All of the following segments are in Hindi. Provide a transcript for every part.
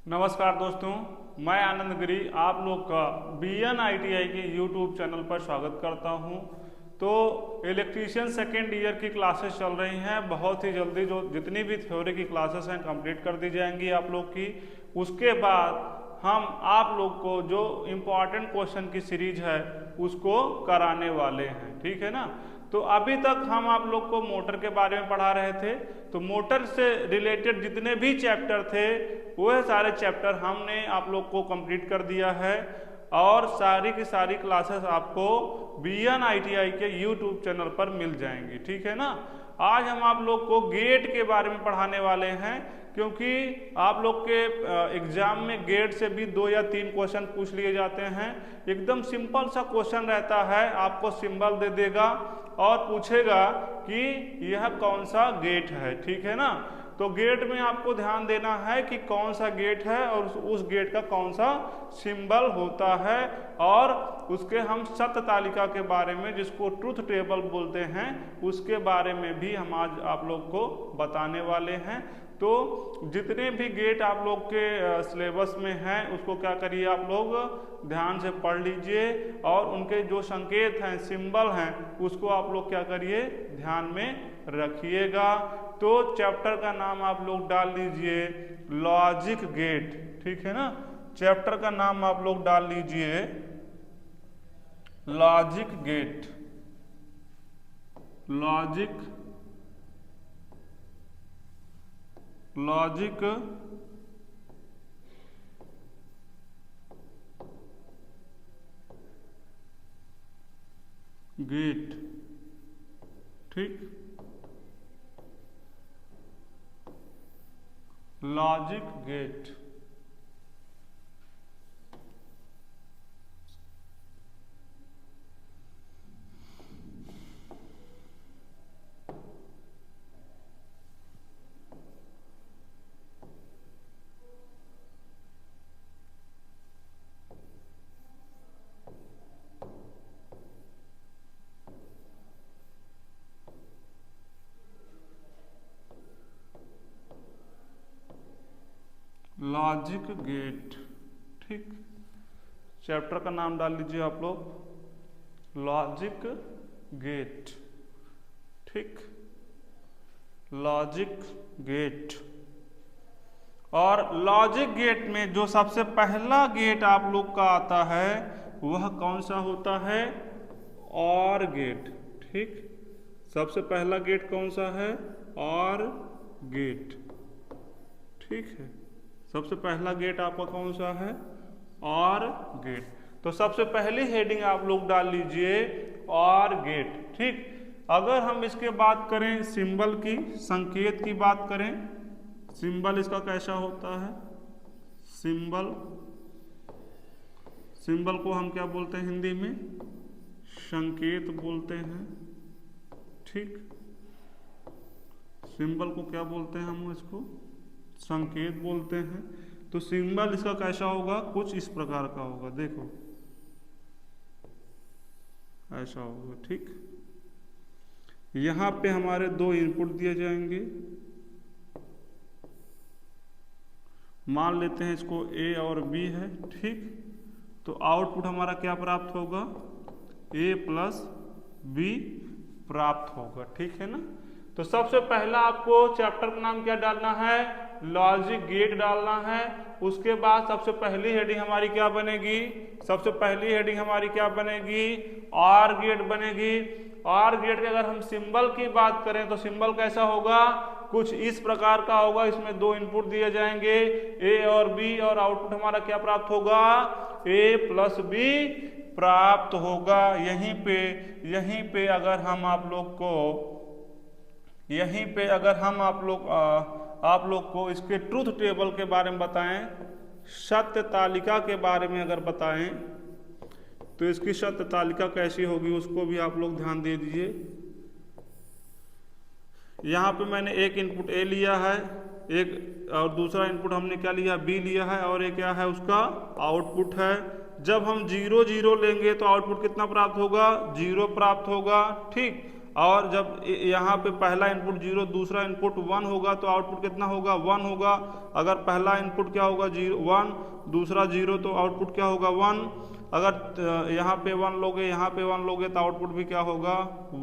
नमस्कार दोस्तों, मैं आनंद गिरी आप लोग का BN ITI के YouTube चैनल पर स्वागत करता हूं। तो इलेक्ट्रीशियन सेकेंड ईयर की क्लासेस चल रही हैं। बहुत ही जल्दी जो जितनी भी थ्योरी की क्लासेस हैं कंप्लीट कर दी जाएंगी आप लोग की। उसके बाद हम आप लोग को जो इम्पोर्टेंट क्वेश्चन की सीरीज है उसको कराने वाले हैं, ठीक है ना। तो अभी तक हम आप लोग को मोटर के बारे में पढ़ा रहे थे। तो मोटर से रिलेटेड जितने भी चैप्टर थे वह सारे चैप्टर हमने आप लोग को कंप्लीट कर दिया है और सारी की सारी क्लासेस आपको BN ITI के YouTube चैनल पर मिल जाएंगी, ठीक है ना। आज हम आप लोग को गेट के बारे में पढ़ाने वाले हैं, क्योंकि आप लोग के एग्जाम में गेट से भी 2 या 3 क्वेश्चन पूछ लिए जाते हैं। एकदम सिंपल सा क्वेश्चन रहता है, आपको सिंबल दे देगा और पूछेगा कि यह कौन सा गेट है, ठीक है ना। तो गेट में आपको ध्यान देना है कि कौन सा गेट है और उस गेट का कौन सा सिंबल होता है, और उसके हम सत्य तालिका के बारे में, जिसको ट्रुथ टेबल बोलते हैं, उसके बारे में भी हम आज आप लोग को बताने वाले हैं। तो जितने भी गेट आप लोग के सिलेबस में हैं उसको क्या करिए, आप लोग ध्यान से पढ़ लीजिए और उनके जो संकेत हैं, सिंबल हैं, उसको आप लोग क्या करिए, ध्यान में रखिएगा। तो चैप्टर का नाम आप लोग डाल लीजिए लॉजिक गेट, ठीक है ना। चैप्टर का नाम आप लोग डाल लीजिए लॉजिक गेट, लॉजिक गेट, ठीक, लॉजिक गेट। लॉजिक गेट, ठीक। चैप्टर का नाम डाल लीजिए आप लोग लॉजिक गेट, ठीक, लॉजिक गेट। और लॉजिक गेट में जो सबसे पहला गेट आप लोग का आता है वह कौन सा होता है, और गेट, ठीक। सबसे पहला गेट कौन सा है, और गेट, ठीक है। सबसे पहला गेट आपका कौन सा है, और गेट। तो सबसे पहली हेडिंग आप लोग डाल लीजिए और गेट, ठीक। अगर हम इसके बात करें सिंबल की, संकेत की बात करें, सिंबल इसका कैसा होता है, सिंबल, सिंबल को हम क्या बोलते हैं हिंदी में, संकेत बोलते हैं, ठीक। सिंबल को क्या बोलते हैं हम, इसको संकेत बोलते हैं। तो सिंबल इसका कैसा होगा, कुछ इस प्रकार का होगा, देखो ऐसा होगा, ठीक। यहां पे हमारे 2 इनपुट दिए जाएंगे, मान लेते हैं इसको A और B है, ठीक। तो आउटपुट हमारा क्या प्राप्त होगा, A + B प्राप्त होगा, ठीक है ना। तो सबसे पहला आपको चैप्टर का नाम क्या डालना है, लॉजिक गेट डालना है। उसके बाद सबसे पहली हेडिंग हमारी क्या बनेगी, सबसे पहली हेडिंग हमारी क्या बनेगी, और गेट बनेगी। और गेट के अगर हम सिंबल की बात करें तो सिंबल कैसा होगा, कुछ इस प्रकार का होगा। इसमें 2 इनपुट दिए जाएंगे A और B, और आउटपुट हमारा क्या प्राप्त होगा, A + B प्राप्त होगा। यहीं पे अगर हम आप लोग को, यहीं पे अगर हम आप लोग को इसके ट्रूथ टेबल के बारे में बताएं, सत्य तालिका के बारे में अगर बताएं, तो इसकी सत्य तालिका कैसी होगी उसको भी आप लोग ध्यान दे दीजिए। यहाँ पे मैंने एक इनपुट A लिया है, एक और दूसरा इनपुट हमने क्या लिया, B लिया है, और ये क्या है, उसका आउटपुट है। जब हम 0 0 लेंगे तो आउटपुट कितना प्राप्त होगा, 0 प्राप्त होगा, ठीक। और जब यहाँ पे पहला इनपुट 0, दूसरा इनपुट 1 होगा तो आउटपुट कितना होगा, 1 होगा। अगर पहला इनपुट क्या होगा, 1, दूसरा 0, तो आउटपुट क्या होगा, 1। अगर यहाँ पे 1 लोगे, यहाँ पे 1 लोगे, तो आउटपुट भी क्या होगा,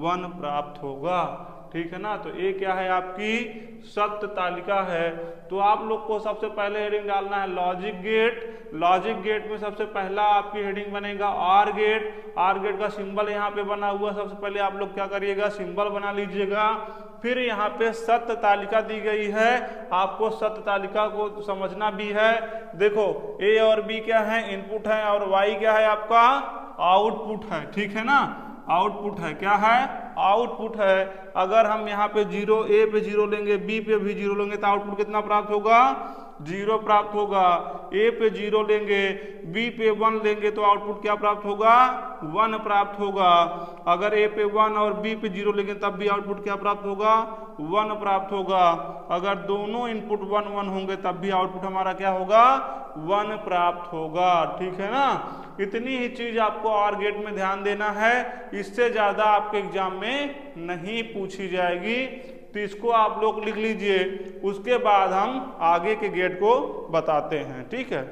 1 प्राप्त होगा। ठीक है ना। तो ये क्या है, आपकी सत्य तालिका है। तो आप लोग को सबसे पहले हेडिंग डालना है लॉजिक गेट। लॉजिक गेट में सबसे पहला आपकी हेडिंग बनेगा आर गेट। आर गेट का सिंबल यहाँ पे बना हुआ, सबसे पहले आप लोग क्या करिएगा, सिंबल बना लीजिएगा। फिर यहाँ पे सत्य तालिका दी गई है, आपको सत्य तालिका को समझना भी है। देखो ए और बी क्या है, इनपुट है, और वाई क्या है, आपका आउटपुट है। ठीक है ना, आउटपुट है, क्या है, आउटपुट है। अगर हम यहाँ पे 0, ए पे 0 लेंगे, बी पे भी 0 लेंगे, तो आउटपुट कितना प्राप्त होगा, 0 प्राप्त होगा। ए पे 0 लेंगे, बी पे 1 लेंगे, तो आउटपुट क्या प्राप्त होगा, 1 प्राप्त होगा। अगर ए पे 1 और बी पे 0 लेंगे, तब भी आउटपुट क्या प्राप्त होगा, 1 प्राप्त होगा। अगर दोनों इनपुट 1 1 होंगे, तब भी आउटपुट हमारा क्या होगा, 1 प्राप्त होगा। ठीक है ना। इतनी ही चीज आपको और गेट में ध्यान देना है, इससे ज्यादा आपके एग्जाम में नहीं पूछी जाएगी। तो इसको आप लोग लिख लीजिए, उसके बाद हम आगे के गेट को बताते हैं। ठीक है।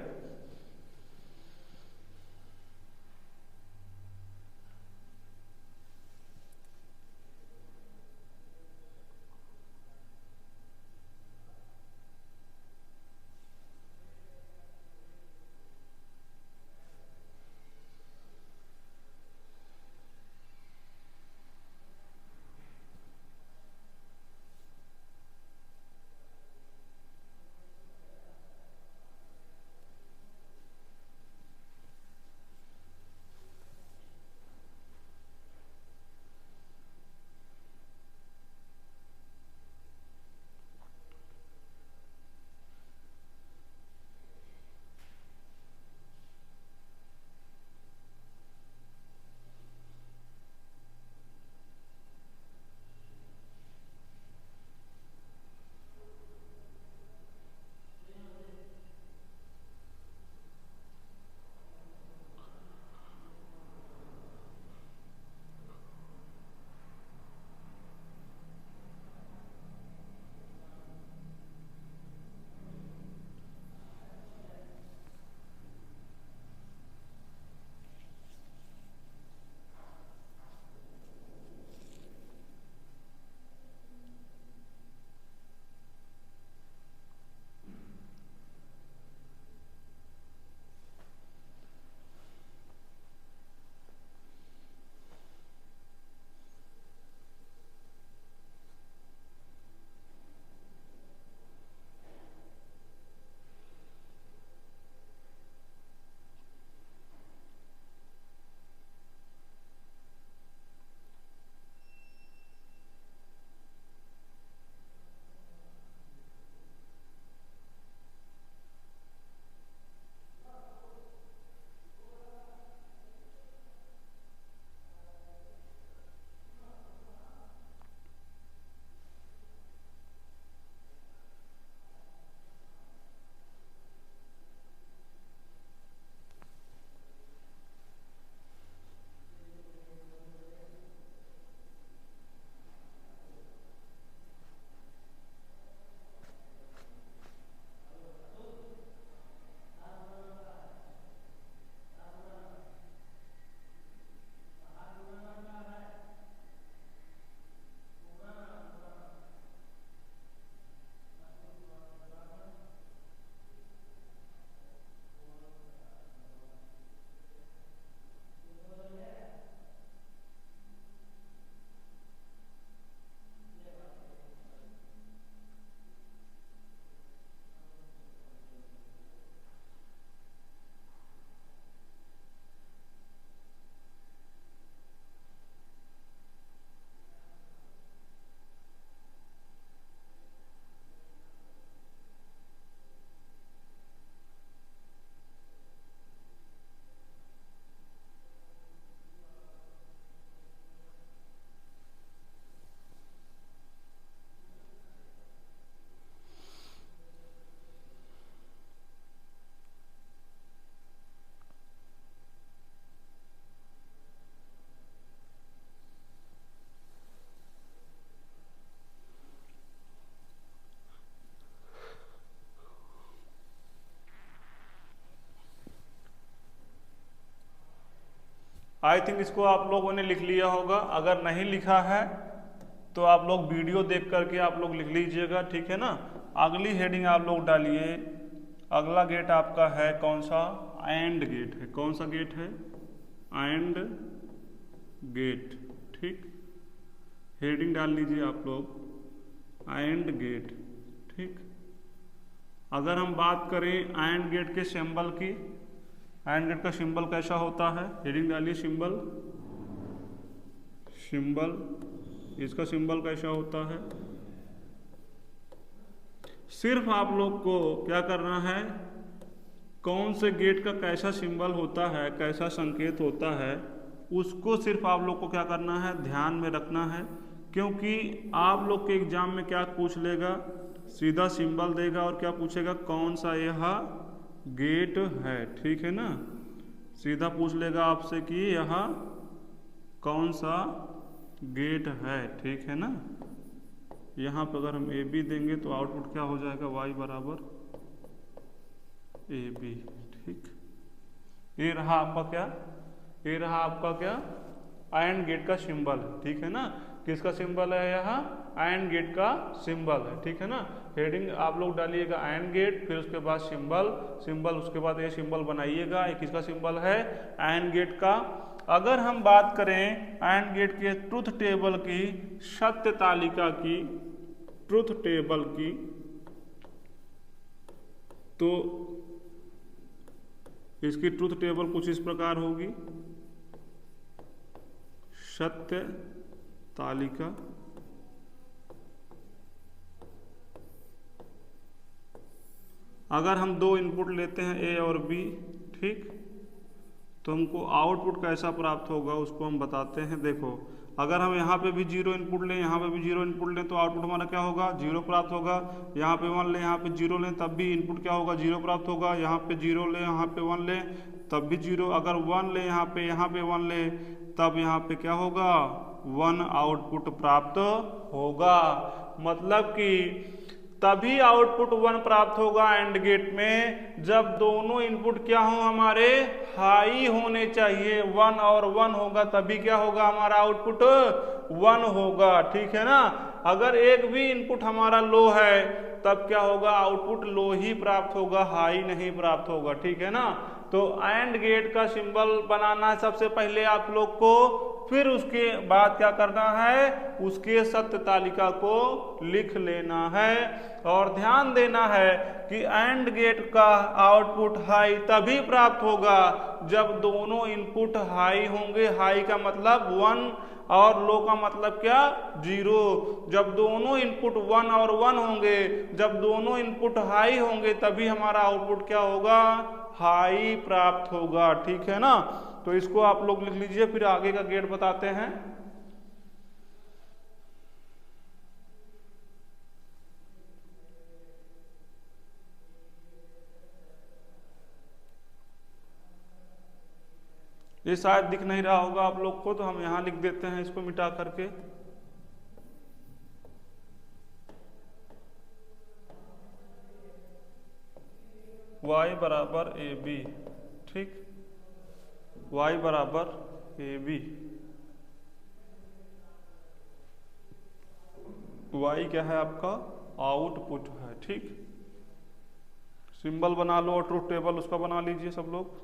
आई थिंक इसको आप लोगों ने लिख लिया होगा। अगर नहीं लिखा है तो आप लोग वीडियो देख करके आप लोग लिख लीजिएगा, ठीक है ना। अगली हेडिंग आप लोग डालिए। अगला गेट आपका है कौन सा? एंड गेट है। कौन सा गेट है? एंड गेट, ठीक। हेडिंग डाल लीजिए आप लोग, एंड गेट, ठीक। अगर हम बात करें एंड गेट के सिंबल की, एंड गेट का सिंबल कैसा होता है? हेडिंग डालिए, सिंबल। सिंबल, इसका सिंबल कैसा होता है? सिर्फ आप लोग को क्या करना है, कौन से गेट का कैसा सिंबल होता है, कैसा संकेत होता है, उसको सिर्फ आप लोग को क्या करना है, ध्यान में रखना है। क्योंकि आप लोग के एग्जाम में क्या पूछ लेगा, सीधा सिंबल देगा और क्या पूछेगा, कौन सा यह गेट है, ठीक है ना। सीधा पूछ लेगा आपसे कि यह कौन सा गेट है, ठीक है ना। यहाँ पर अगर हम ए बी देंगे तो आउटपुट क्या हो जाएगा, वाई बराबर ए बी, ठीक। ये रहा आपका क्या, ये रहा आपका क्या, एंड गेट का सिंबल, ठीक है ना। किसका सिंबल है? यहाँ एंड गेट का सिंबल है, ठीक है ना। हेडिंग आप लोग डालिएगा एंड गेट, फिर उसके बाद सिंबल, सिंबल उसके बाद ये सिंबल बनाइएगा। ये किसका सिंबल है? एंड गेट का। अगर हम बात करें एंड गेट के ट्रुथ टेबल की, सत्य तालिका की, ट्रुथ टेबल की, तो इसकी ट्रुथ टेबल कुछ इस प्रकार होगी। सत्य तालिका, अगर हम दो इनपुट लेते हैं ए और बी, ठीक, तो हमको आउटपुट कैसा प्राप्त होगा उसको हम बताते हैं। देखो, अगर हम यहाँ पे भी जीरो इनपुट लें, यहाँ पे भी जीरो इनपुट लें, तो आउटपुट हमारा क्या होगा, जीरो प्राप्त होगा। यहाँ पे 1 लें, यहाँ पे जीरो लें, तब भी इनपुट क्या होगा, जीरो प्राप्त होगा। यहाँ पे जीरो लें, यहाँ पे 1 लें, तब भी जीरो। अगर 1 लें यहाँ पे 1 लें, तब यहाँ पे क्या होगा, 1 आउटपुट प्राप्त होगा। मतलब कि तभी आउटपुट 1 प्राप्त होगा एंड गेट में, जब दोनों इनपुट क्या हो, हमारे हाई होने चाहिए। 1 और 1 होगा तभी क्या होगा, हमारा आउटपुट 1 होगा, ठीक है ना। अगर एक भी इनपुट हमारा लो है तब क्या होगा, आउटपुट लो ही प्राप्त होगा, हाई नहीं प्राप्त होगा, ठीक है ना। तो एंड गेट का सिंबल बनाना है सबसे पहले आप लोग को, फिर उसके बाद क्या करना है, उसके सत्य तालिका को लिख लेना है। और ध्यान देना है कि एंड गेट का आउटपुट हाई तभी प्राप्त होगा जब दोनों इनपुट हाई होंगे। हाई का मतलब 1 और लो का मतलब क्या, 0। जब दोनों इनपुट 1 और 1 होंगे, जब दोनों इनपुट हाई होंगे, तभी हमारा आउटपुट क्या होगा, हाई प्राप्त होगा, ठीक है ना। तो इसको आप लोग लिख लीजिए, फिर आगे का गेट बताते हैं। ये शायद दिख नहीं रहा होगा आप लोग को, तो हम यहां लिख देते हैं इसको मिटा करके। y बराबर ए बी, ठीक, y बराबर ए बी। y क्या है आपका, आउटपुट है, ठीक। सिंबल बना लो और ट्रुथ टेबल उसका बना लीजिए सब लोग।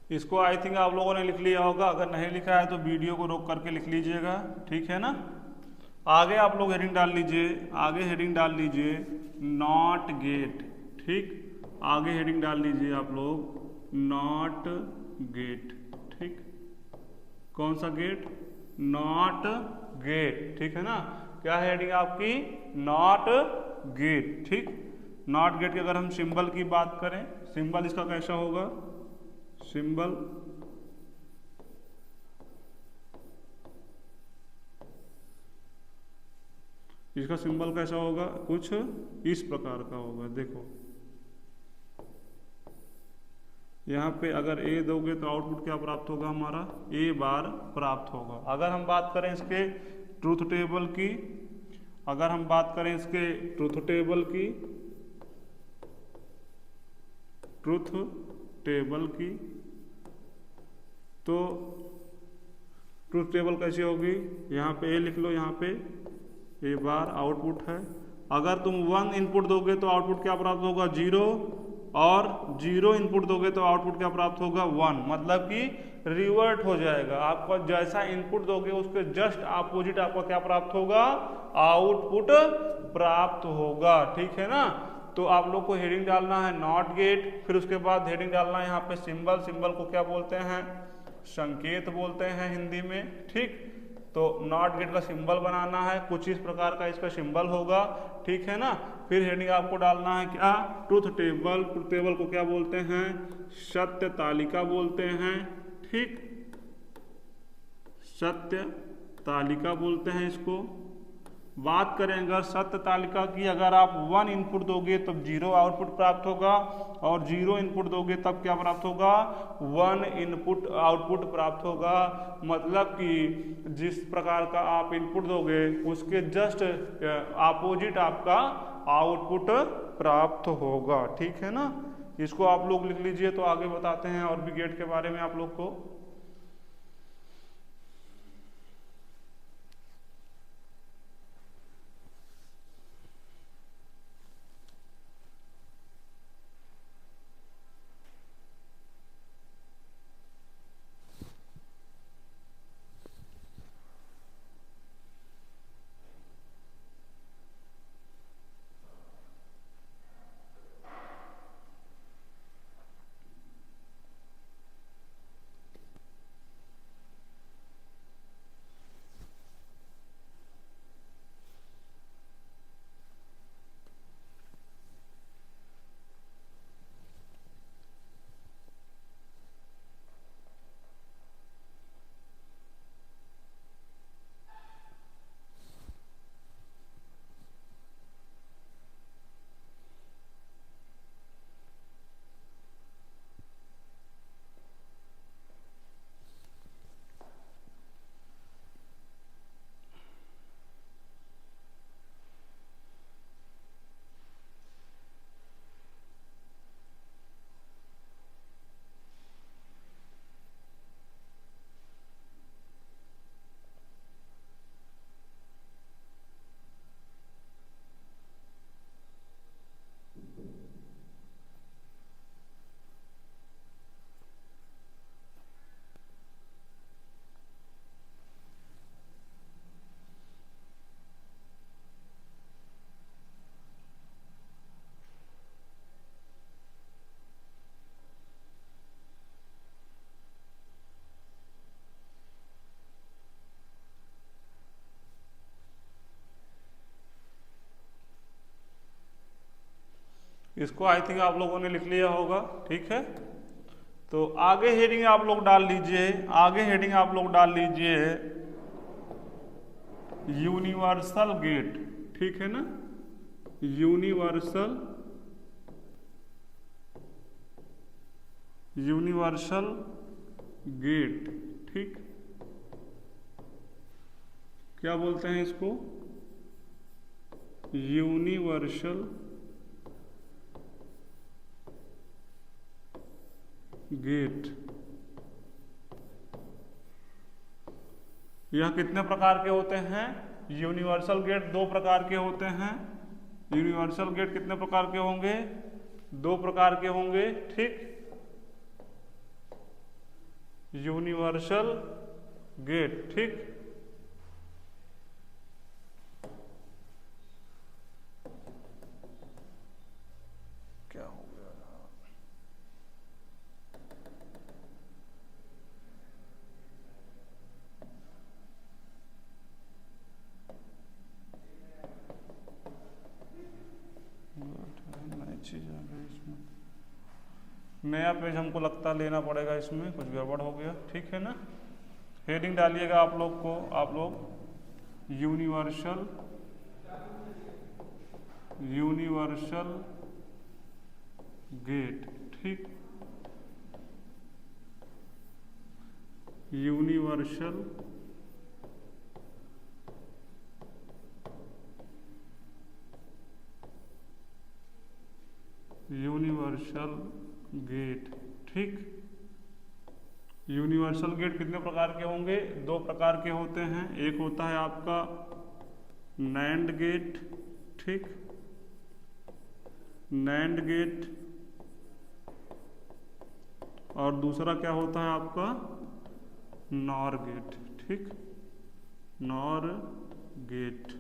इसको आई थिंक आप लोगों ने लिख लिया होगा, अगर नहीं लिखा है तो वीडियो को रोक करके लिख लीजिएगा, ठीक है ना। आगे आप लोग हेडिंग डाल लीजिए, आगे हेडिंग डाल लीजिए नॉट गेट, ठीक। आगे हेडिंग डाल लीजिए आप लोग नॉट गेट, ठीक। कौन सा गेट? नॉट गेट, ठीक है ना। क्या है हेडिंग आपकी? नॉट गेट, ठीक। नॉट गेट की अगर हम सिंबल की बात करें, सिंबल इसका कैसा होगा? सिंबल इसका सिंबल कैसा होगा? कुछ इस प्रकार का होगा। देखो यहाँ पे अगर ए दोगे तो आउटपुट क्या प्राप्त होगा? हमारा ए बार प्राप्त होगा। अगर हम बात करें इसके ट्रूथ टेबल की, अगर हम बात करें इसके ट्रूथ टेबल की, ट्रूथ टेबल की, तो ट्रूथ टेबल कैसी होगी? यहाँ पे ए लिख लो, यहाँ पे ए बार आउटपुट है। अगर तुम 1 इनपुट दोगे तो आउटपुट क्या प्राप्त होगा? 0, और 0 इनपुट दोगे तो आउटपुट क्या प्राप्त होगा? 1। मतलब कि रिवर्ट हो जाएगा। आपका जैसा इनपुट दोगे उसके जस्ट अपोजिट आपका क्या प्राप्त होगा? आउटपुट प्राप्त होगा, ठीक है ना। तो आप लोग को हेडिंग डालना है नॉट गेट, फिर उसके बाद हेडिंग डालना है यहाँ पे सिंबल। सिंबल को क्या बोलते हैं? संकेत बोलते हैं हिंदी में, ठीक। तो नॉट गेट का सिंबल बनाना है, कुछ इस प्रकार का इसका सिंबल होगा, ठीक है ना। फिर हेडिंग आपको डालना है क्या? Truth table. ट्रूथ टेबल को क्या बोलते हैं? सत्य तालिका बोलते हैं, ठीक। सत्य तालिका बोलते हैं इसको। बात करें अगर सत्य तालिका की, अगर आप 1 इनपुट दोगे तब 0 आउटपुट प्राप्त होगा, और 0 इनपुट दोगे तब क्या प्राप्त होगा? 1 इनपुट आउटपुट प्राप्त होगा। मतलब कि जिस प्रकार का आप इनपुट दोगे उसके जस्ट अपोजिट आपका आउटपुट प्राप्त होगा, ठीक है ना। इसको आप लोग लिख लीजिए, तो आगे बताते हैं और भी गेट के बारे में आप लोग को। इसको आई थिंक आप लोगों ने लिख लिया होगा, ठीक है। तो आगे हेडिंग आप लोग डाल लीजिए, आगे हेडिंग आप लोग डाल लीजिए यूनिवर्सल गेट, ठीक है ना। यूनिवर्सल गेट, ठीक। क्या बोलते हैं इसको? Universal gate. यह कितने प्रकार के होते हैं? यूनिवर्सल गेट 2 प्रकार के होते हैं। यूनिवर्सल गेट कितने प्रकार के होंगे? 2 प्रकार के होंगे, ठीक। Universal gate. ठीक, क्या हो गया नई चीज आ गई इसमें, नया पेज हमको लगता लेना पड़ेगा, इसमें कुछ गड़बड़ हो गया। ठीक है ना, हेडिंग डालिएगा आप लोग यूनिवर्सल गेट। ठीक, यूनिवर्सल गेट। ठीक, यूनिवर्सल गेट कितने प्रकार के होंगे? दो प्रकार के होते हैं। एक होता है आपका नैंड गेट। ठीक, नैंड गेट, और दूसरा क्या होता है आपका नॉर गेट। ठीक, नॉर गेट।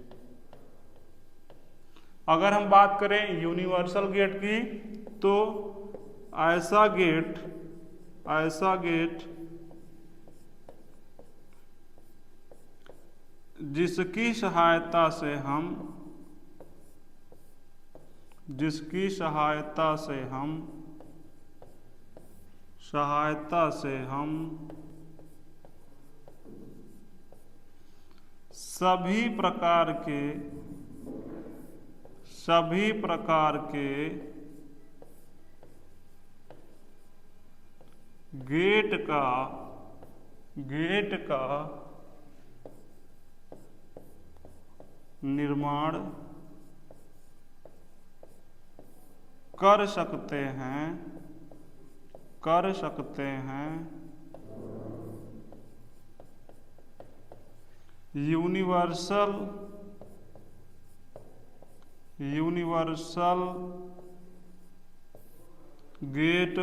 अगर हम बात करें यूनिवर्सल गेट की, तो ऐसा गेट जिसकी सहायता से हम सभी प्रकार के गेट का निर्माण कर सकते हैं। यूनिवर्सल गेट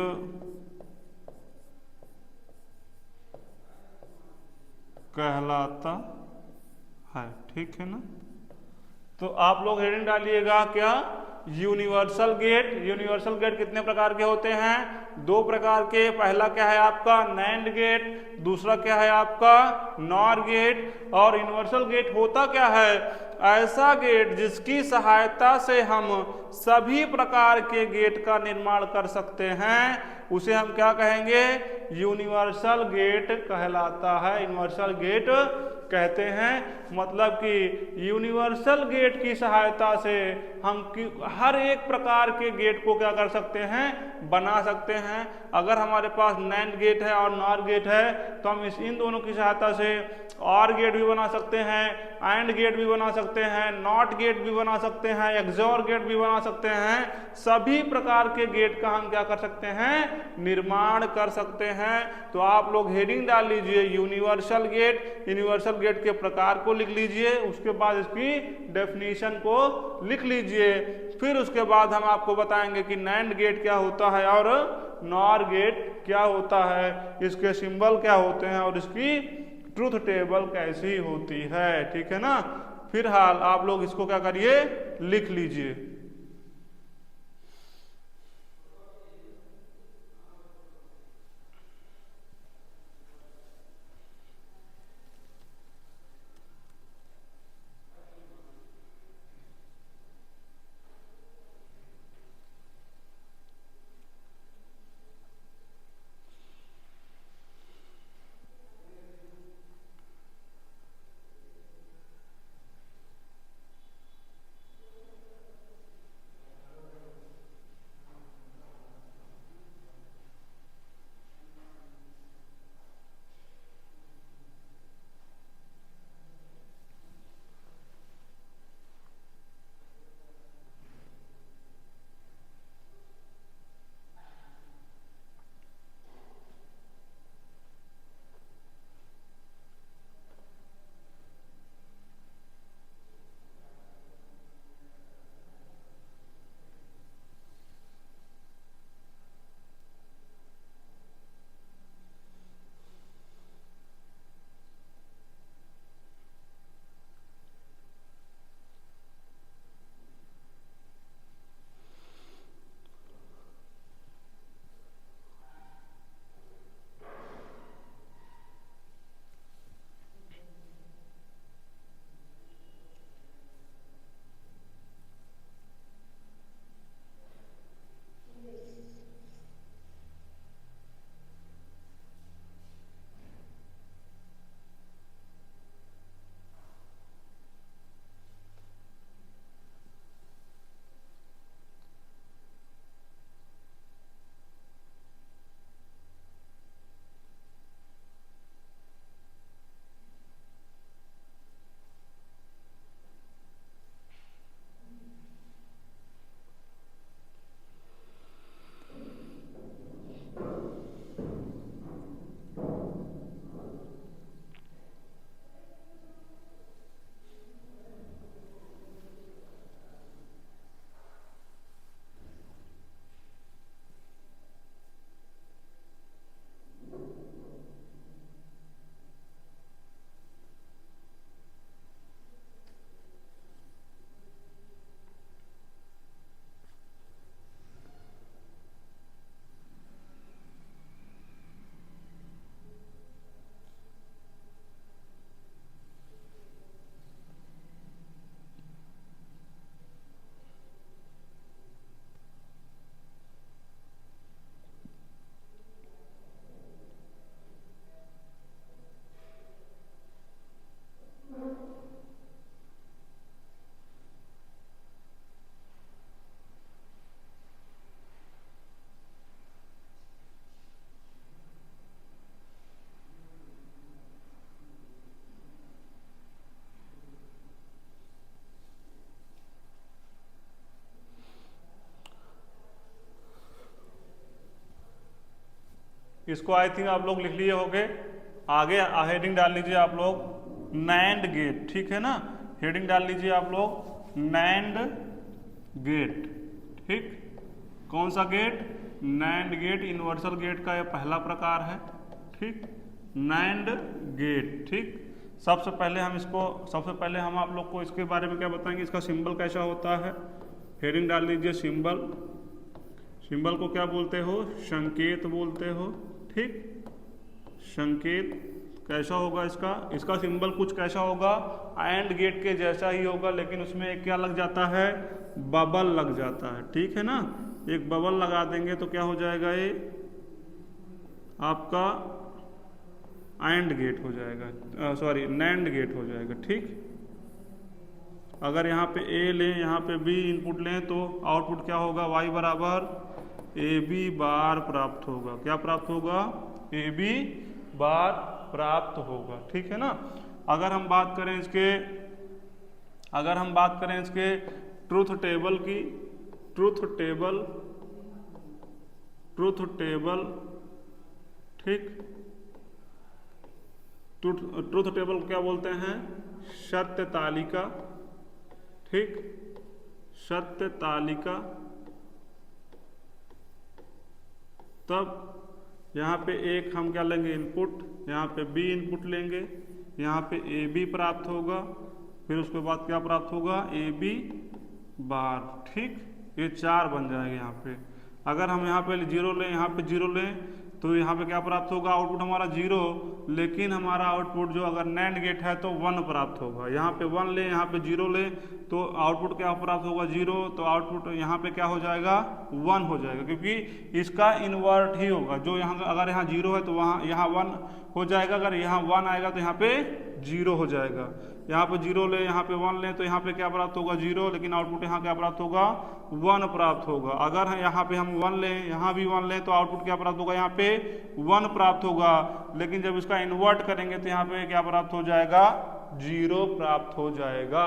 कहलाता है। ठीक है ना, तो आप लोग हेडिंग डालिएगा क्या, यूनिवर्सल गेट कितने प्रकार के होते हैं? दो प्रकार के। पहला क्या है आपका नैंड गेट, दूसरा क्या है आपका नॉर गेट। और यूनिवर्सल गेट होता क्या है? ऐसा गेट जिसकी सहायता से हम सभी प्रकार के गेट का निर्माण कर सकते हैं, उसे हम क्या कहेंगे? यूनिवर्सल गेट कहलाता है, यूनिवर्सल गेट कहते हैं। मतलब कि यूनिवर्सल गेट की सहायता से हम हर एक प्रकार के गेट को क्या कर सकते हैं? बना सकते हैं। अगर हमारे पास नैंड गेट है और नॉर गेट है, तो हम इन दोनों की सहायता से और गेट भी बना सकते हैं, एंड गेट भी बना सकते हैं, नॉट गेट भी बना सकते हैं, एक्सोर गेट भी बना सकते हैं। सभी प्रकार के गेट का हम क्या कर सकते हैं? निर्माण कर सकते हैं। तो आप लोग हेडिंग डाल लीजिए यूनिवर्सल गेट के प्रकार को लिख लीजिए, उसके बाद इसकी डेफिनेशन को लिख लीजिए। फिर उसके बाद हम आपको बताएंगे कि नैंड गेट क्या होता है और नॉर गेट क्या होता है, इसके सिंबल क्या होते हैं और इसकी ट्रूथ टेबल कैसी होती है। ठीक है ना, फिलहाल आप लोग इसको क्या करिए, लिख लीजिए। इसको आई थिंक आप लोग लिख लिए होंगे। आगे हेडिंग डाल लीजिए आप लोग नैंड गेट, ठीक है ना, हेडिंग डाल लीजिए आप लोग नैंड गेट। ठीक, कौन सा gate? NAND gate, universal gate का यह पहला प्रकार है। ठीक, नैंड गेट। ठीक, सबसे पहले हम आप लोग को इसके बारे में क्या बताएंगे, इसका सिंबल कैसा होता है। हेडिंग डाल लीजिए सिंबल। सिंबल को क्या बोलते हो? संकेत बोलते हो। ठीक, संकेत कैसा होगा इसका सिंबल कुछ कैसा होगा? एंड गेट के जैसा ही होगा, लेकिन उसमें एक क्या लग जाता है? बबल लग जाता है। ठीक है ना, एक बबल लगा देंगे तो क्या हो जाएगा, ये आपका एंड गेट हो जाएगा, सॉरी नैंड गेट हो जाएगा। ठीक, अगर यहाँ पे ए लें, यहाँ पे बी इनपुट लें तो आउटपुट क्या होगा? y बराबर ए बी बार प्राप्त होगा। क्या प्राप्त होगा? ए बी बार प्राप्त होगा। ठीक है ना, अगर हम बात करें इसके ट्रूथ टेबल की, ट्रूथ टेबल, ठीक, ट्रूथ टेबल को क्या बोलते हैं? सत्य तालिका। ठीक, सत्य तालिका। तब यहाँ पे एक हम क्या लेंगे? इनपुट, यहाँ पे बी इनपुट लेंगे, यहाँ पे ए बी प्राप्त होगा, फिर उसके बाद क्या प्राप्त होगा? A B bar. ठीक, ये 4 बन जाएगा यहाँ पे। अगर हम यहाँ पे 0 लें, यहाँ पे 0 लें तो यहाँ पे क्या प्राप्त होगा? आउटपुट हमारा 0, लेकिन हमारा आउटपुट जो अगर नैंड गेट है तो 1 प्राप्त होगा। यहाँ पे 1 लें, यहाँ पे 0 लें तो आउटपुट क्या प्राप्त होगा? 0, तो आउटपुट यहाँ पे क्या हो जाएगा? 1 हो जाएगा, क्योंकि इसका इन्वर्ट ही होगा। जो यहाँ अगर यहाँ 0 है तो यहाँ 1 हो जाएगा, अगर यहाँ 1 आएगा तो यहाँ पे 0 हो जाएगा। यहाँ पे 0 ले, यहाँ पे 1 लें तो यहाँ पे क्या प्राप्त होगा? 0, लेकिन आउटपुट यहाँ क्या प्राप्त होगा? 1 प्राप्त होगा। अगर यहाँ पे हम 1 लें, यहाँ भी 1 लें तो आउटपुट क्या प्राप्त होगा? यहाँ पे 1 प्राप्त होगा, लेकिन जब इसका इन्वर्ट करेंगे तो यहाँ पे क्या प्राप्त हो जाएगा? 0 प्राप्त हो जाएगा।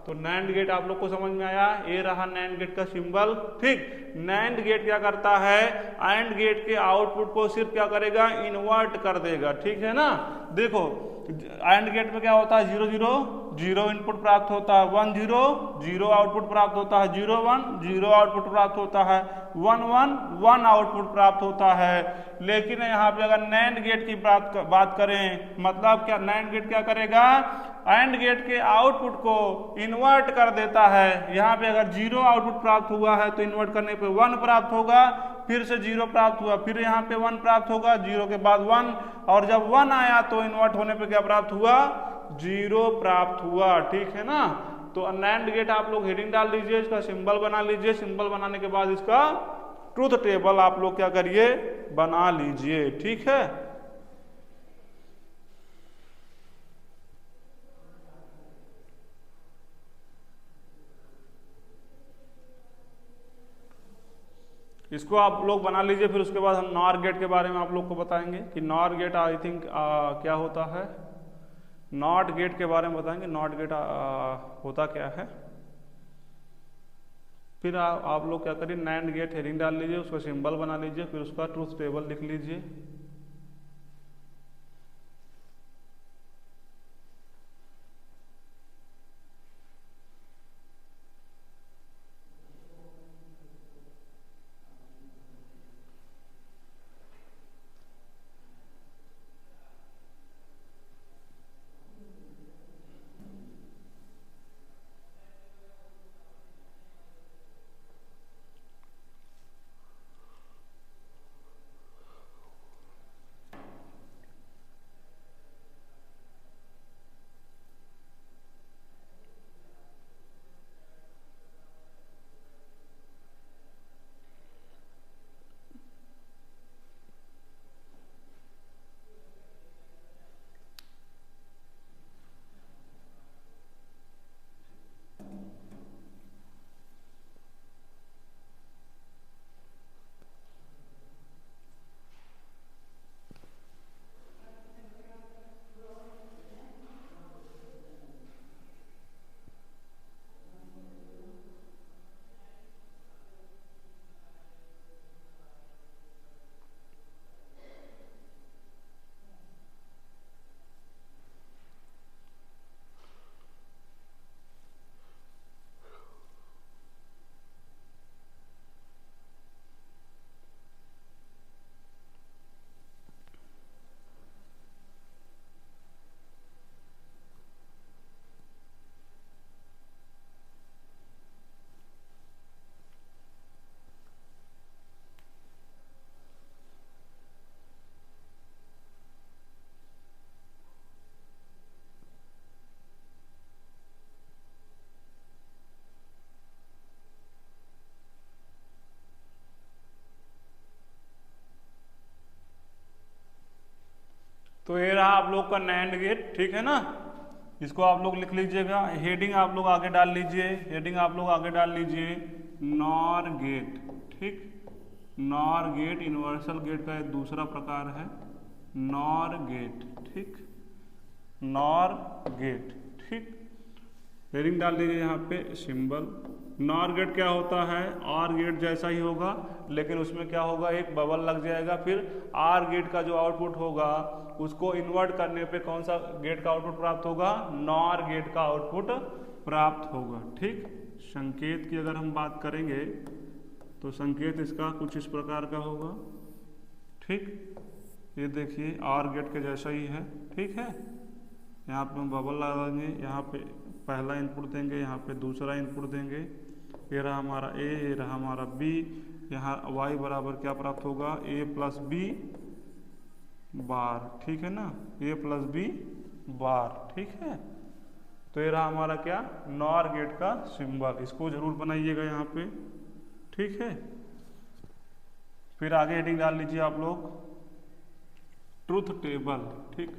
तो नैंड गेट आप लोग को समझ में आया? ये रहा नैंड गेट का सिंबल। ठीक, नैंड गेट क्या करता है? एंड गेट के आउटपुट को सिर्फ क्या करेगा? इन्वर्ट कर देगा। ठीक है ना, देखो एंड गेट में क्या होता है? 0 0 0 इनपुट प्राप्त होता है, 1 0 0 आउटपुट प्राप्त होता है, 0 1 0 आउटपुट प्राप्त होता है, 1 1 1 आउटपुट प्राप्त होता है। लेकिन यहाँ पे अगर नैंड गेट की बात करें, मतलब क्या नैंड गेट क्या करेगा? एंड गेट के आउटपुट को इन्वर्ट कर देता है। यहाँ पे अगर 0 आउटपुट प्राप्त हुआ है तो इन्वर्ट करने पे 1 प्राप्त होगा, फिर से 0 प्राप्त हुआ, फिर यहाँ पे 1 प्राप्त होगा, 0 के बाद 1, और जब 1 आया तो इन्वर्ट होने पे क्या प्राप्त हुआ? 0 प्राप्त हुआ। ठीक है ना, तो नैंड गेट आप लोग हेडिंग डाल लीजिए, इसका सिंबल बना लीजिए। सिंबल बनाने के बाद इसका ट्रूथ टेबल आप लोग क्या करिए? बना लीजिए। ठीक है, इसको आप लोग बना लीजिए। फिर उसके बाद हम नॉर गेट के बारे में आप लोग को बताएंगे कि नॉर गेट आई थिंक क्या होता है। नॉट गेट के बारे में बताएंगे, नॉट गेट होता क्या है। फिर आप लोग क्या करिए? नैंड गेट हेडिंग डाल लीजिए, उसका सिंबल बना लीजिए, फिर उसका ट्रूथ टेबल लिख लीजिए। तो ये रहा आप लोग का नैंड गेट, ठीक है ना। इसको आप लोग लिख लीजिएगा, हेडिंग आप लोग आगे डाल लीजिए, हेडिंग आप लोग आगे डाल लीजिए नॉर गेट, ठीक। नॉर गेट यूनिवर्सल गेट का एक दूसरा प्रकार है नॉर गेट, ठीक, नॉर गेट, ठीक। हेडिंग डाल दीजिए यहाँ पे सिंबल। नॉर गेट क्या होता है, आर गेट जैसा ही होगा, लेकिन उसमें क्या होगा, एक बबल लग जाएगा, फिर आर गेट का जो आउटपुट होगा उसको इन्वर्ट करने पे कौन सा गेट का आउटपुट प्राप्त होगा, नॉर गेट का आउटपुट प्राप्त होगा, ठीक। संकेत की अगर हम बात करेंगे तो संकेत इसका कुछ इस प्रकार का होगा, ठीक। ये देखिए आर गेट के जैसा ही है, ठीक है। यहाँ पे हम बबल लगाएंगे, यहाँ पे पहला इनपुट देंगे, यहाँ पे दूसरा इनपुट देंगे, ये रहा हमारा ए, ये रहा हमारा बी। यहाँ y बराबर क्या प्राप्त होगा, a प्लस बी बार, ठीक है ना, a प्लस बी बार, ठीक है। तो ये रहा हमारा क्या, नॉर गेट का सिंबल, इसको जरूर बनाइएगा यहाँ पे, ठीक है। फिर आगे हेडिंग डाल लीजिए आप लोग ट्रूथ टेबल, ठीक,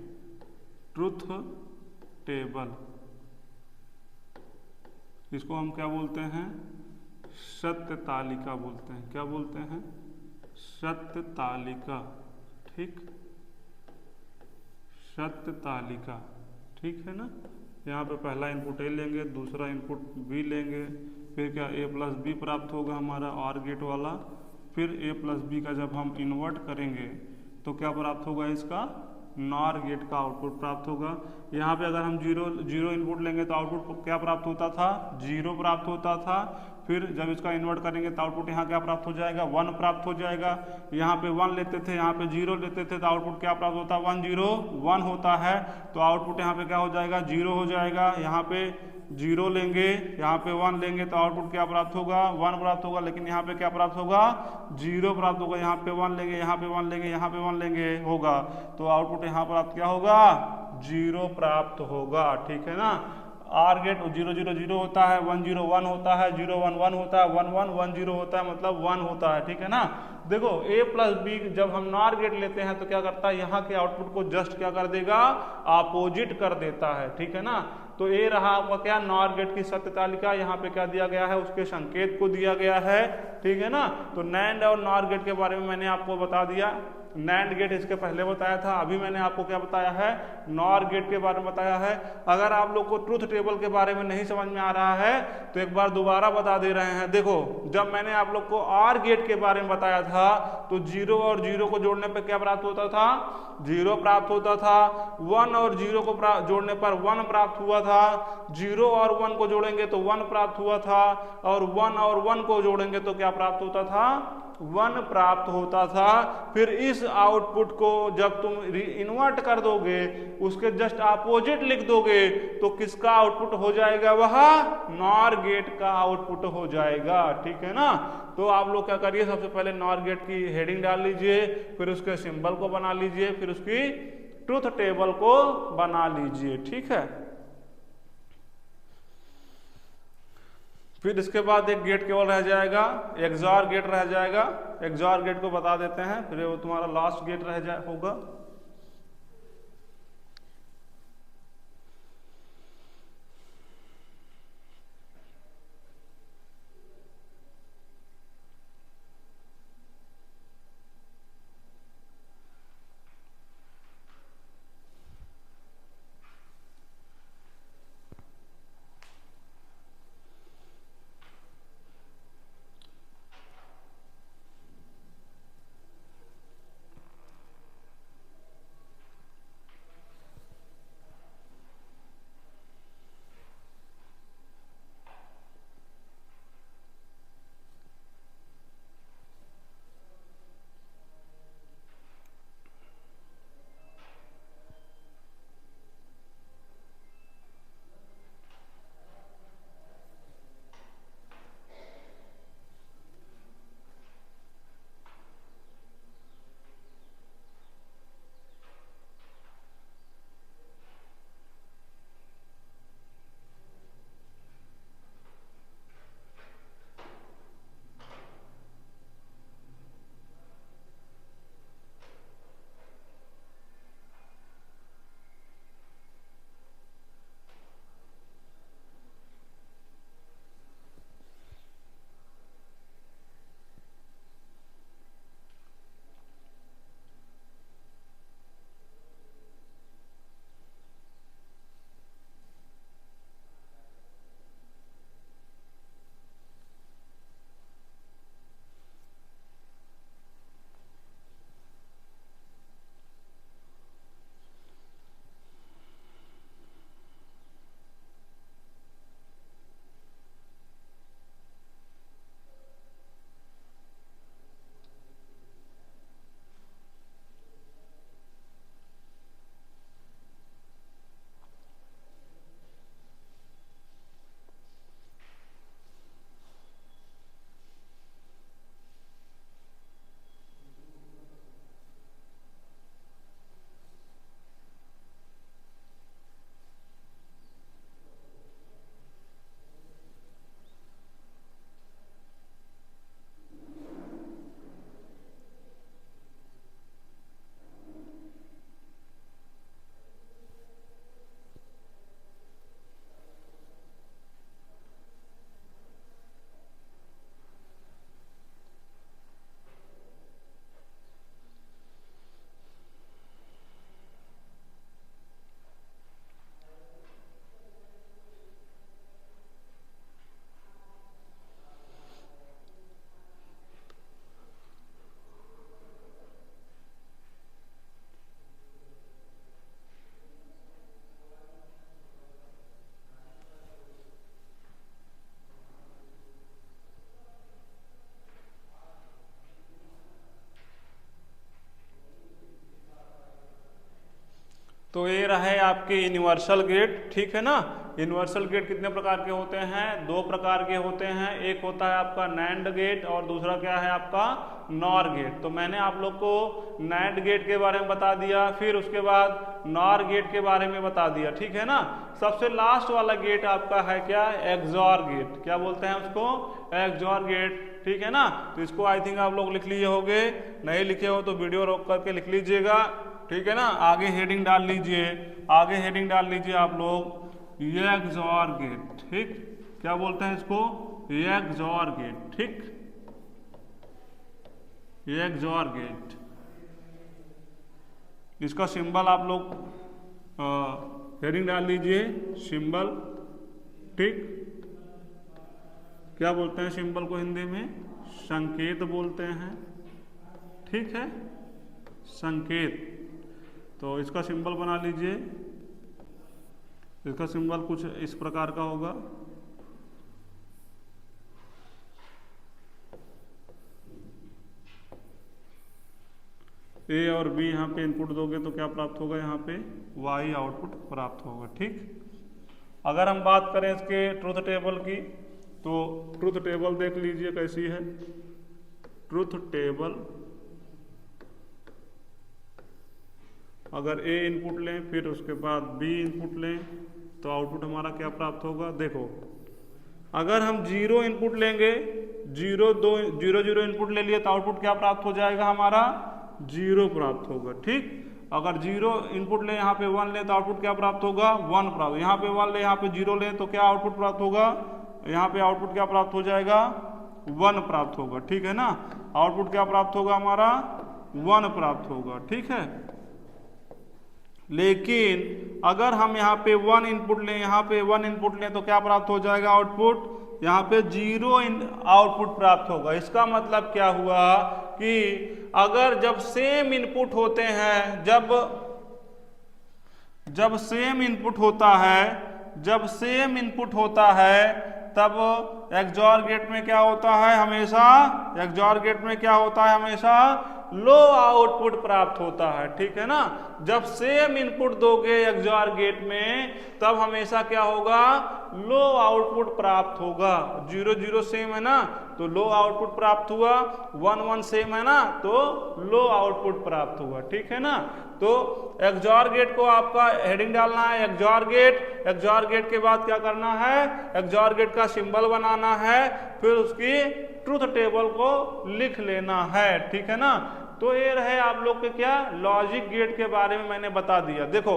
ट्रूथ टेबल, इसको हम क्या बोलते हैं, सत्य तालिका बोलते हैं। क्या बोलते हैं, सत्य तालिका, ठीक, सत्य तालिका, ठीक है ना। यहाँ पे पहला इनपुट ए लेंगे, दूसरा इनपुट बी लेंगे, फिर क्या ए प्लस बी प्राप्त होगा हमारा आर गेट वाला। फिर ए प्लस बी का जब हम इन्वर्ट करेंगे तो क्या प्राप्त होगा, इसका नॉर गेट का आउटपुट प्राप्त होगा। यहाँ पे अगर हम जीरो इनपुट लेंगे तो आउटपुट क्या प्राप्त होता था, 0 प्राप्त होता था। फिर जब इसका इन्वर्ट करेंगे तो आउटपुट यहाँ क्या प्राप्त हो जाएगा, 1 प्राप्त हो जाएगा। यहाँ पे 1 लेते थे, यहाँ पे 0 लेते थे, तो आउटपुट क्या प्राप्त होता है, 1 0 1 होता है। तो आउटपुट यहाँ पे क्या हो जाएगा, 0 हो जाएगा। यहाँ पे 0 लेंगे, यहाँ पे 1 लेंगे तो आउटपुट क्या प्राप्त होगा, 1 प्राप्त होगा। लेकिन यहाँ पे क्या प्राप्त होगा, 0 प्राप्त होगा। यहाँ पे 1 लेंगे, यहाँ पे 1 लेंगे, यहाँ पे 1 लेंगे, होगा तो आउटपुट यहाँ प्राप्त क्या होगा, 0 प्राप्त होगा, ठीक है ना। आर गेट 0 0 0 होता है, 1 0 1 होता है, 0 1 1 होता है, 1 1 1 0 होता है, मतलब 1 होता है, ठीक है ना। देखो a प्लस बी जब हम नॉर गेट लेते हैं तो क्या करता है, यहाँ के आउटपुट को जस्ट क्या कर देगा, अपोजिट कर देता है, ठीक है ना। तो ये रहा आपका क्या, नॉर गेट की सत्य तालिका। यहाँ पे क्या दिया गया है, उसके संकेत को दिया गया है, ठीक है ना। तो नैंड और नॉर गेट के बारे में मैंने आपको बता दिया। नैंड गेट इसके पहले बताया था, अभी मैंने आपको क्या बताया है, नॉर गेट के बारे में बताया है। अगर आप लोग को ट्रूथ टेबल के बारे में नहीं समझ में आ रहा है तो एक बार दोबारा बता दे रहे हैं। देखो जब मैंने आप लोग को आर गेट के बारे में बताया था तो 0 और 0 को जोड़ने पर क्या प्राप्त होता था, 0 प्राप्त होता था। 1 और 0 को जोड़ने पर 1 प्राप्त हुआ था। 0 और 1 को जोड़ेंगे तो 1 प्राप्त हुआ था, और 1 और 1 को जोड़ेंगे तो क्या प्राप्त होता था, 1 प्राप्त होता था। फिर इस आउटपुट को जब तुम इन्वर्ट कर दोगे, उसके जस्ट अपोजिट लिख दोगे, तो किसका आउटपुट हो जाएगा, वह नॉर गेट का आउटपुट हो जाएगा, ठीक है ना। तो आप लोग क्या करिए, सबसे पहले नॉर गेट की हेडिंग डाल लीजिए, फिर उसके सिंबल को बना लीजिए, फिर उसकी ट्रूथ टेबल को बना लीजिए, ठीक है। फिर इसके बाद एक गेट केवल रह जाएगा, एक्सॉर गेट रह जाएगा। एक्सॉर गेट को बता देते हैं, फिर वो तुम्हारा लास्ट गेट रह जाए होगा। तो ये रहे आपके यूनिवर्सल गेट, ठीक है ना। यूनिवर्सल गेट कितने प्रकार के होते हैं? 2 प्रकार के होते हैं। एक होता है आपका नैंड गेट और दूसरा क्या है आपका नॉर गेट। तो मैंने आप लोग को नैंड गेट के बारे में बता दिया, फिर उसके बाद नॉर गेट के बारे में बता दिया, ठीक है ना। सबसे लास्ट वाला गेट आपका है क्या? XOR gate. क्या बोलते हैं उसको? एक्सऑर गेट, ठीक है ना। तो इसको आई थिंक आप लोग लिख लिए होंगे, नहीं लिखे हो तो वीडियो रोक करके लिख लीजिएगा, ठीक है ना। आगे हेडिंग डाल लीजिए, आगे हेडिंग डाल लीजिए आप लोग एक्सऑर गेट, ठीक। क्या बोलते हैं इसको? एक्सऑर गेट, ठीक, एक्सऑर गेट। इसका सिंबल आप लोग हेडिंग डाल लीजिए, सिंबल, ठीक। क्या बोलते हैं सिंबल को हिंदी में? संकेत बोलते हैं, ठीक है, संकेत। तो इसका सिंबल बना लीजिए। इसका सिंबल कुछ इस प्रकार का होगा। ए और बी यहाँ पे इनपुट दोगे तो क्या प्राप्त होगा? यहाँ पे वाई आउटपुट प्राप्त होगा, ठीक। अगर हम बात करें इसके ट्रूथ टेबल की, तो ट्रूथ टेबल देख लीजिए कैसी है। ट्रूथ टेबल, अगर ए इनपुट लें फिर उसके बाद बी इनपुट लें तो आउटपुट हमारा क्या प्राप्त होगा? देखो, अगर हम 0 इनपुट लेंगे, 0 0 इनपुट ले लिए तो आउटपुट क्या प्राप्त हो जाएगा? हमारा 0 प्राप्त होगा, ठीक। अगर 0 इनपुट ले, यहाँ पे 1 ले तो आउटपुट क्या प्राप्त होगा? 1 प्राप्त। यहाँ पे 1 ले, यहाँ पे 0 ले तो क्या आउटपुट प्राप्त होगा? यहाँ पे आउटपुट क्या प्राप्त हो जाएगा? 1 प्राप्त होगा, ठीक है ना। आउटपुट क्या प्राप्त होगा? हमारा 1 प्राप्त होगा, ठीक है। लेकिन अगर हम यहाँ पे 1 इनपुट लें, यहाँ पे 1 इनपुट लें तो क्या प्राप्त हो जाएगा? आउटपुट यहाँ पे 0 आउटपुट प्राप्त होगा। इसका मतलब क्या हुआ कि अगर जब सेम इनपुट होते हैं, जब सेम इनपुट होता है, जब सेम इनपुट होता है, तब एक्सऑर गेट में क्या होता है? हमेशा एक्सऑर गेट में क्या होता है? हमेशा लो आउटपुट प्राप्त होता है, ठीक है ना। जब सेम इनपुट दोगे एक्सऑर गेट में तब हमेशा क्या होगा? लो आउटपुट प्राप्त होगा। 0 0 सेम है ना तो लो आउटपुट प्राप्त हुआ, 1 1 सेम है ना तो लो आउटपुट प्राप्त हुआ, ठीक है ना। तो एक्सऑर गेट को आपका हेडिंग डालना है एक्सऑर गेट। एक्सऑर गेट के बाद क्या करना है? एक्सऑर गेट का सिंबल बनाना है, फिर उसकी ट्रूथ टेबल को लिख लेना है, ठीक है ना। तो ये रहे आप लोग के क्या लॉजिक गेट के बारे में मैंने बता दिया। देखो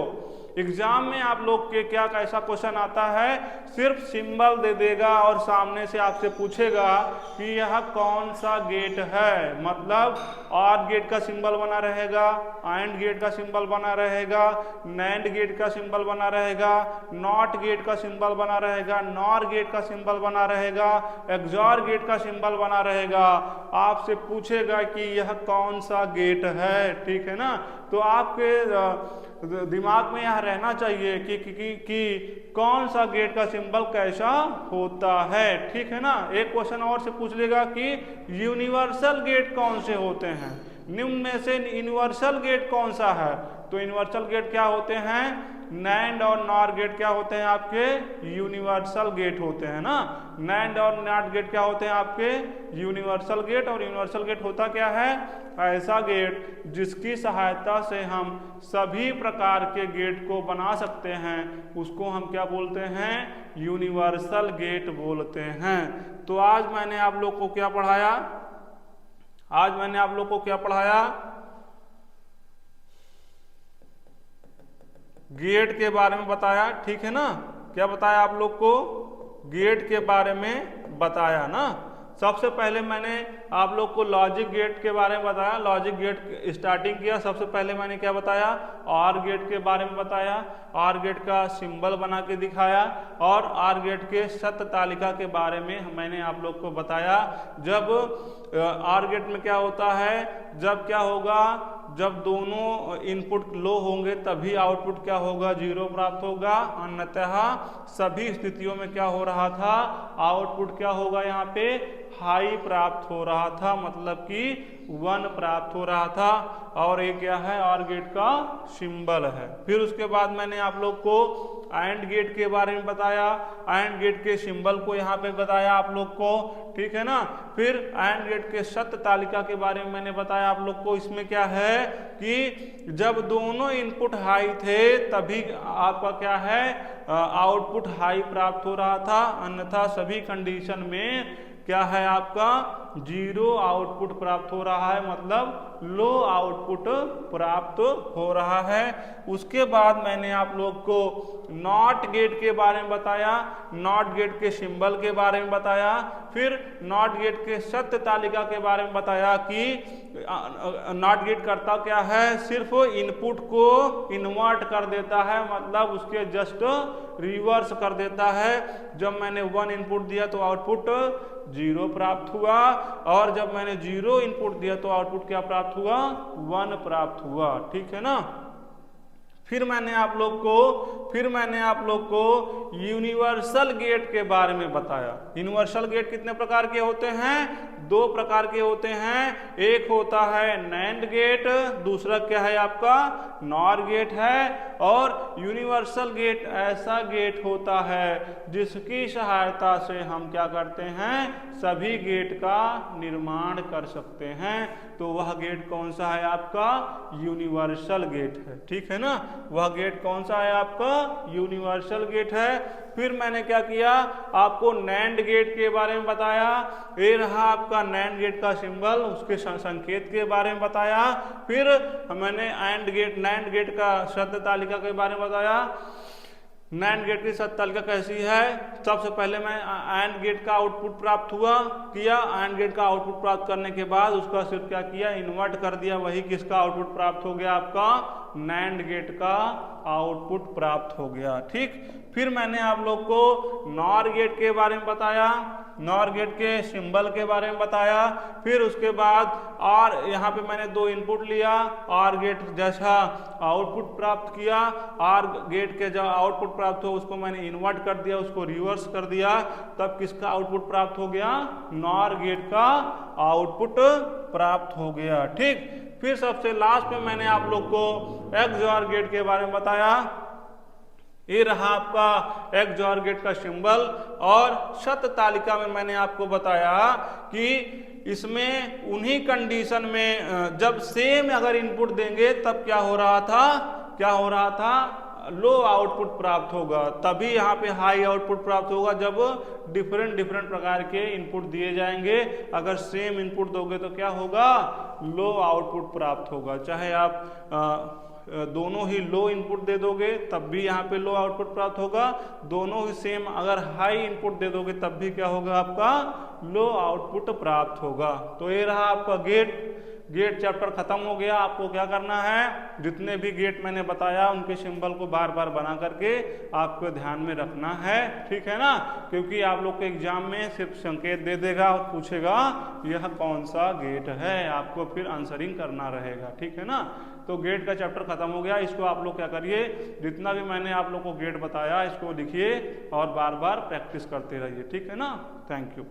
एग्जाम में आप लोग के क्या कैसा क्वेश्चन आता है, सिर्फ सिंबल दे देगा और सामने से आपसे पूछेगा कि यह कौन सा गेट है। मतलब और गेट का सिंबल बना रहेगा, एंड गेट का सिंबल बना रहेगा, नैंड गेट का सिंबल बना रहेगा, नॉट गेट का सिंबल बना रहेगा, नॉर गेट का सिंबल बना रहेगा, एक्सऑर गेट का सिंबल बना रहेगा। आपसे पूछेगा कि यह कौन सा गेट है, ठीक है ना। तो आपके दिमाग में यह रहना चाहिए कि कौन सा गेट का सिंबल कैसा होता है, ठीक है ना। एक क्वेश्चन और से पूछ लेगा कि यूनिवर्सल गेट कौन से होते हैं, निम्न में से यूनिवर्सल गेट कौन सा है। तो यूनिवर्सल गेट क्या होते हैं? नैंड और नॉर गेट क्या होते हैं? आपके यूनिवर्सल गेट होते हैं ना। नैंड और नॉट गेट क्या होते हैं? आपके यूनिवर्सल गेट। और यूनिवर्सल गेट होता क्या है? ऐसा गेट जिसकी सहायता से हम सभी प्रकार के गेट को बना सकते हैं, उसको हम क्या बोलते हैं? यूनिवर्सल गेट बोलते हैं। तो आज मैंने आप लोग को क्या पढ़ाया? आज मैंने आप लोग को क्या पढ़ाया? गेट के बारे में बताया, ठीक है ना। क्या बताया आप लोग को? गेट के बारे में बताया ना। सबसे पहले मैंने आप लोग को लॉजिक गेट के बारे में बताया, लॉजिक गेट स्टार्टिंग किया। सबसे पहले मैंने क्या बताया? ऑर गेट के बारे में बताया, ऑर गेट का सिंबल बना के दिखाया, और ऑर गेट के सत्य तालिका के बारे में मैंने आप लोग को बताया। जब ऑर गेट में क्या होता है? जब क्या होगा? जब दोनों इनपुट लो होंगे तभी आउटपुट क्या होगा? 0 प्राप्त होगा। अन्यतः सभी स्थितियों में क्या हो रहा था? आउटपुट क्या होगा? यहाँ पे हाई प्राप्त हो रहा था, मतलब कि 1 प्राप्त हो रहा था। और ये क्या है, और गेट का सिंबल है। फिर उसके बाद मैंने आप लोग को एंड गेट के बारे में बताया, एंड गेट के सिंबल को यहाँ पे बताया आप लोग को, ठीक है ना। फिर एंड गेट के सत्य तालिका के बारे में मैंने बताया आप लोग को। इसमें क्या है कि जब दोनों इनपुट हाई थे तभी आपका क्या है, आउटपुट हाई प्राप्त हो रहा था, अन्यथा सभी कंडीशन में क्या है आपका 0 आउटपुट प्राप्त हो रहा है, मतलब लो आउटपुट प्राप्त हो रहा है। उसके बाद मैंने आप लोग को नॉट गेट के बारे में बताया, नॉट गेट के सिंबल के बारे में बताया, फिर नॉट गेट के सत्य तालिका के बारे में बताया कि नॉट गेट करता क्या है, सिर्फ इनपुट को इन्वर्ट कर देता है, मतलब उसके जस्ट रिवर्स कर देता है। जब मैंने 1 इनपुट दिया तो आउटपुट 0 प्राप्त हुआ, और जब मैंने 0 इनपुट दिया तो आउटपुट क्या प्राप्त हुआ, 1 प्राप्त हुआ, ठीक है ना। फिर मैंने आप लोग को यूनिवर्सल गेट के बारे में बताया। यूनिवर्सल गेट कितने प्रकार के होते हैं, 2 प्रकार के होते हैं। एक होता है नैंड गेट, दूसरा क्या है आपका नॉर गेट है। और यूनिवर्सल गेट ऐसा गेट होता है जिसकी सहायता से हम क्या करते हैं, सभी गेट का निर्माण कर सकते हैं। तो वह गेट कौन सा है आपका, यूनिवर्सल गेट है, ठीक है ना। वह गेट कौन सा है आपका, यूनिवर्सल गेट है। फिर मैंने क्या किया, आपको नैंड गेट के बारे में बताया। ये रहा आपका नैंड गेट का सिंबल, उसके संकेत के बारे में बताया। फिर मैंने नैंड गेट का सत्य तालिका के बारे में बताया। नैंड गेट की सत्य तालिका कैसी है, सबसे पहले मैं एंड गेट का आउटपुट प्राप्त किया। एंड गेट का आउटपुट प्राप्त करने के बाद उसका सिर्फ क्या किया, इन्वर्ट कर दिया। वही किसका आउटपुट प्राप्त हो गया, आपका नैंड गेट का आउटपुट प्राप्त हो गया, ठीक। फिर मैंने आप लोग को नॉर गेट के बारे में बताया, नॉर गेट के सिंबल के बारे में बताया। फिर उसके बाद और यहाँ पे मैंने 2 इनपुट लिया, और गेट जैसा आउटपुट प्राप्त किया, और गेट के जो आउटपुट प्राप्त हो उसको मैंने इन्वर्ट कर दिया, उसको रिवर्स कर दिया, तब किसका आउटपुट प्राप्त हो गया, नॉर गेट का आउटपुट प्राप्त हो गया, ठीक। फिर सबसे लास्ट में मैंने आप लोग को XOR गेट के बारे में बताया। ये रहा आपका XOR गेट का सिंबल। और सत्य तालिका में मैंने आपको बताया कि इसमें उन्हीं कंडीशन में जब सेम अगर इनपुट देंगे तब क्या हो रहा था, लो आउटपुट प्राप्त होगा। तभी यहाँ पे हाई आउटपुट प्राप्त होगा जब डिफरेंट प्रकार के इनपुट दिए जाएंगे। अगर सेम इनपुट दोगे तो क्या होगा, लो आउटपुट प्राप्त होगा। चाहे आप दोनों ही लो इनपुट दे दोगे तब भी यहाँ पे लो आउटपुट प्राप्त होगा। दोनों ही सेम अगर हाई इनपुट दे दोगे तब भी क्या होगा, आपका लो आउटपुट प्राप्त होगा। तो ये रहा आपका गेट चैप्टर खत्म हो गया। आपको क्या करना है, जितने भी गेट मैंने बताया उनके सिंबल को बार बार बना करके आपको ध्यान में रखना है, ठीक है ना। क्योंकि आप लोग के एग्जाम में सिर्फ संकेत दे देगा और पूछेगा यह कौन सा गेट है, आपको फिर आंसरिंग करना रहेगा, ठीक है ना। तो गेट का चैप्टर खत्म हो गया। इसको आप लोग क्या करिए, जितना भी मैंने आप लोग को गेट बताया इसको लिखिए और बार बार प्रैक्टिस करते रहिए, ठीक है ना। Thank you.